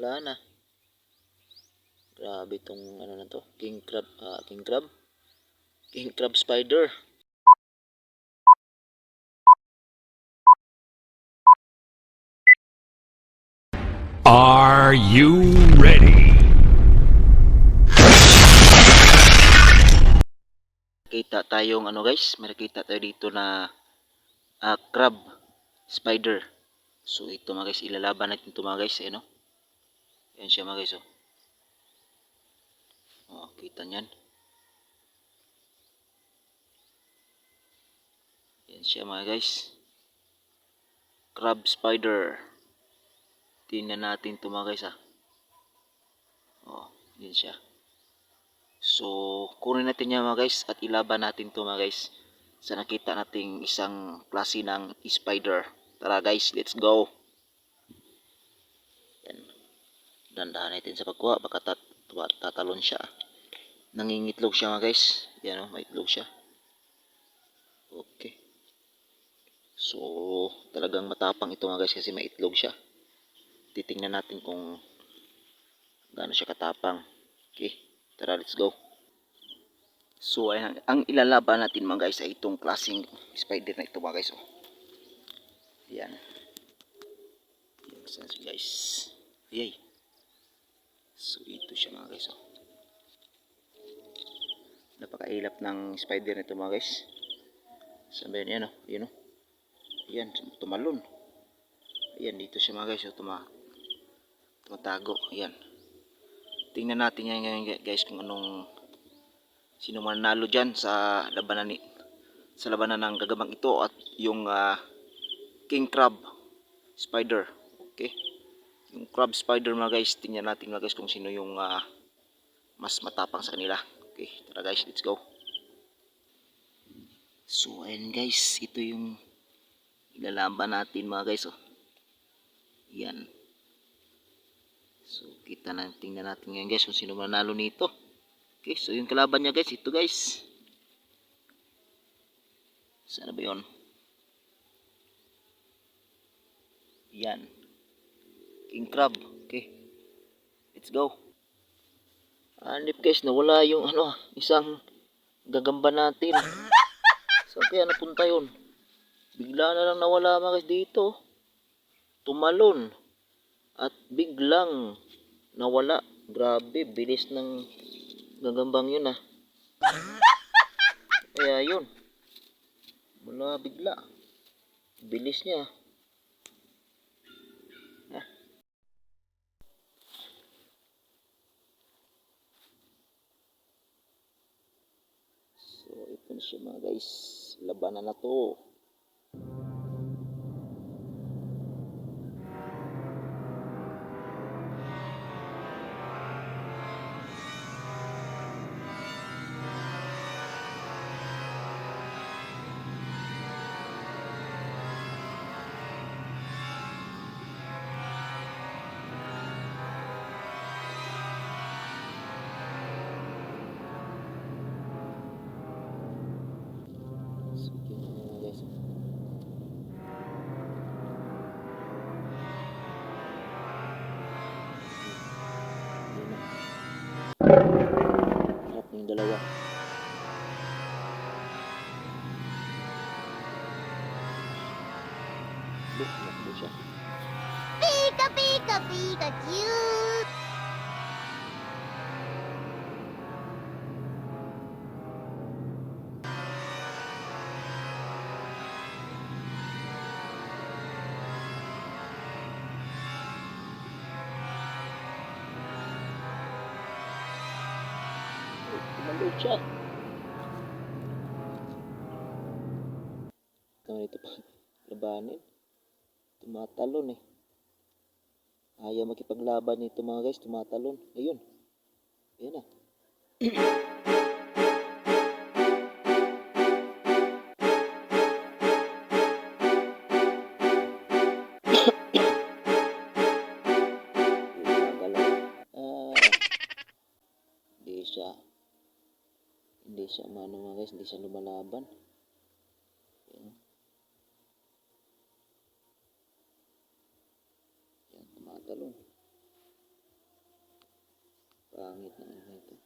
Wala na. Grabe tong ano na to. King crab spider. Are you ready? Kita tayong ano guys, may nakita tayo dito na crab spider. So ito mga guys, ilalaban natin ito mga guys, no? Yan siya mga guys, oh. Oh, kita niyan. Yan siya mga guys. Crab spider. Tingnan natin ito mga guys, ah. Oh, yan siya. So, kunin natin yan mga guys at ilaban natin ito mga guys sa nakita nating isang klase ng spider. Tara guys, let's go. Yan. Dandahan natin sa pagkuha, baka tatalon siya. Nangingitlog siya mga guys. Yan, oh, may itlog siya. Okay. So, talagang matapang ito mga guys kasi may itlog siya. Titingnan natin kung gaano siya katapang. Okay, tara let's go. So, ayan, ang ilalaban natin mga guys ay itong klaseng spider na ito mga guys. Oh. Yan. Yan guys. Yay. So, ito siya mga guys. Oh. Napakailap ng spider na ito mga guys. Sabi niya, no? Yun, oh. Yan, tumalon. Ayan, dito siya mga guys. Oh, tumatago. Ayan. Tingnan natin yan ngayon guys kung sino manalo dyan sa labanan ng gagamang ito at yung king crab spider. Okay, yung crab spider mga guys, tingnan natin mga guys kung sino yung mas matapang sa kanila. Okay, tara guys, let's go. So ayan guys, ito yung ilalaban natin mga guys. Oh, yan. So tingnan natin ngayon guys kung sino manalo nito. Okay, so yung kalaban niya guys, ito guys. Sana ba yun? Yan. King crab. Okay. Let's go. Hanip guys, nawala yung isang gagamba natin. Saan kaya napunta yun? Bigla na lang nawala mga guys dito. Tumalon. At biglang nawala. Grabe, bilis ng gagambang yun ah. Kaya yun. Wala bigla. Bilis niya. Ah. So ito na siya mga guys. Labanan na to. Harap yung dalawa. Look, nakbo siya. Pika pika Pikachu! Tumalog siya. Kaya ito pa labanin. Tumatalon eh. Ayaw makipaglaban nito mga guys. Tumatalon. Ayun. Ayan na. Hindi siya mga guys. Hindi siya lumalaban. Ayan. Ayan, tumatalon. Pangit naman ito.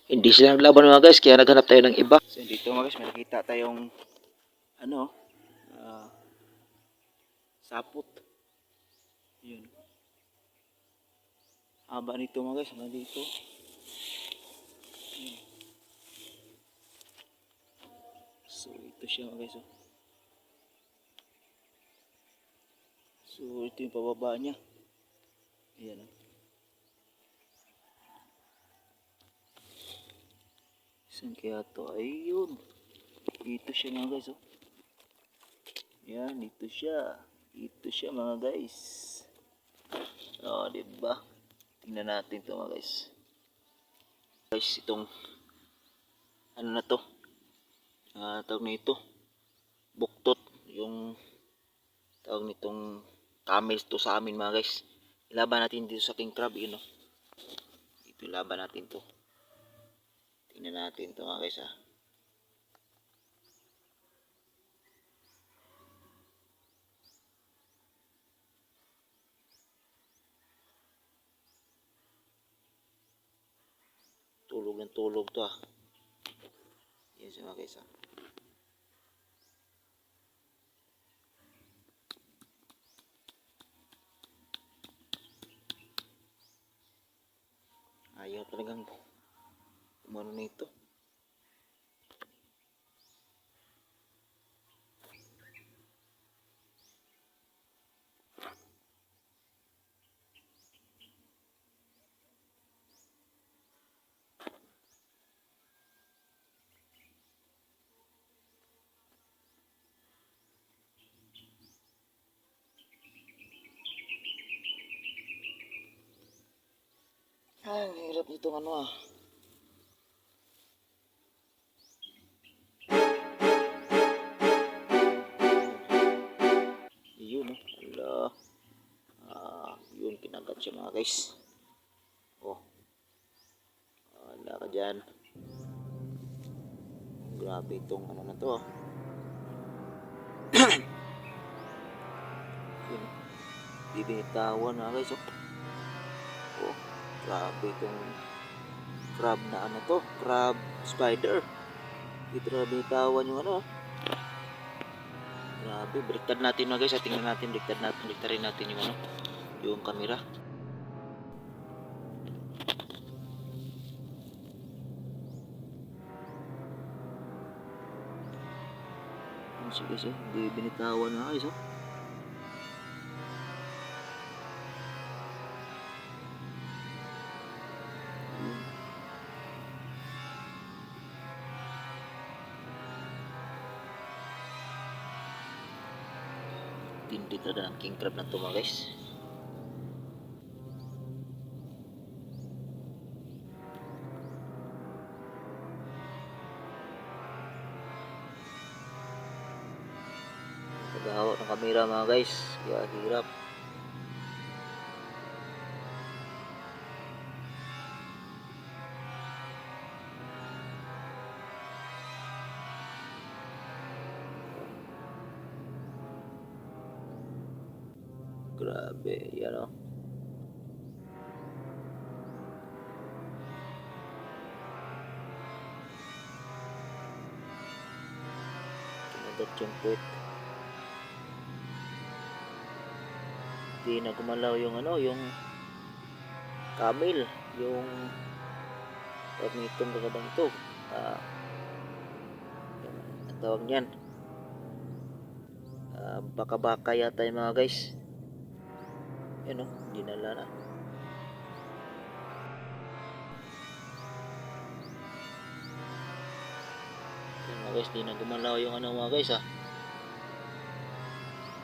Hindi sila naglaban mga guys, kaya naghanap tayo ng iba. So dito mga guys, may nakita tayong ano, sapot. Yun. Haba nito mga guys, hanggang dito. Yun. So ito siya mga guys. Oh. So ito yung pababa niya. Ayan. Oh. Saan kaya to? Ayun. Dito siya mga guys. Oh. Yan, dito siya. Dito siya mga guys. Oh, diba? Tingnan natin to mga guys. Guys, itong ano na to? Tawag na ito. Buktot. Yung tawag nitong camels to sa amin mga guys. Ilaban natin dito sa king crab. Yun, oh. Ito ilaban natin to. Tingnan natin to mga guys. Tulog ng tulog to Yan siya mga guys. Ayaw talagang umano na ito. Ang hirap nitong ano Yun Ala. Yun kinagat siya mga guys. Oh. Wala ka dyan. Grabe itong ano na to Yun. Bibinitawan na guys. Oh. Grabe itong crab na ano to. Crab spider. Dito na binitawan yung ano. Grabe. Baliktad natin mga guys. Tingnan natin. Baliktarin natin yung ano. Yung camera. Sige guys. Hindi binitawan na guys. Tindi talaga ng king crab na to mga guys. Tagahawak ng kamera mga guys. Kaya hirap. Grabe. Yan o. Kinagat yung puwet. Hindi na gumalaw yung ano. Yung camel. Yung pag nitong kagadang to. tawag niyan. Baka-baka yata yung mga guys. Yan oh, dinala na. Yan mga guys, di na gumalaw yung ano mga guys ah.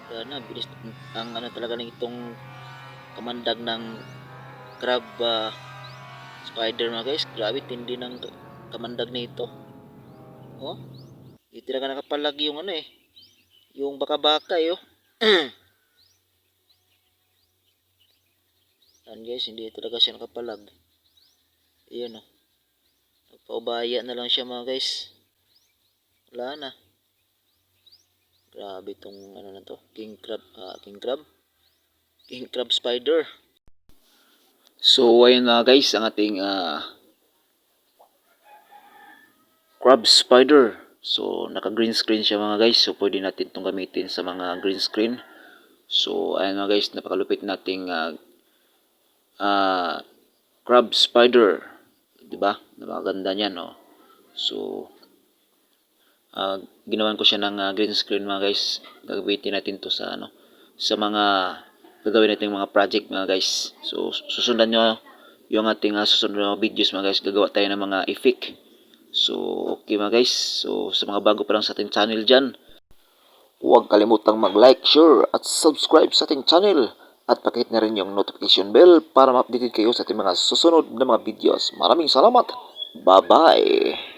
Kaya na, bilis ang ano talaga ng itong kamandag ng crab spider mga guys. Grabe, tindi ng kamandag nito. Oh, hindi talaga nakapalag yung ano eh. Yung baka-baka eh oh. Yan guys, hindi talaga siya nakapalag. Iyan oh. Nagpaubaya na lang siya mga guys. Wala na. Grabe tong ano na to. King crab spider. So ayun na guys ang ating crab spider. So naka green screen siya mga guys. So pwede natin itong gamitin sa mga green screen. So ayun na guys, napakalupit nating crab spider. 'Di ba? Napakaganda niyan no. So ginawan ko siya ng green screen mga guys. Gagamitin natin to sa ano, sa mga gagawin natin mga project mga guys. So susundan nyo yung ating susunod na videos mga guys. Gagawa tayo ng mga effect. So okay mga guys. So sa mga bago pa lang sa ating channel dyan, huwag kalimutang mag-like, share at subscribe sa ating channel. At pakihit na rin yung notification bell para ma-update kayo sa ating mga susunod na mga videos. Maraming salamat. Bye bye.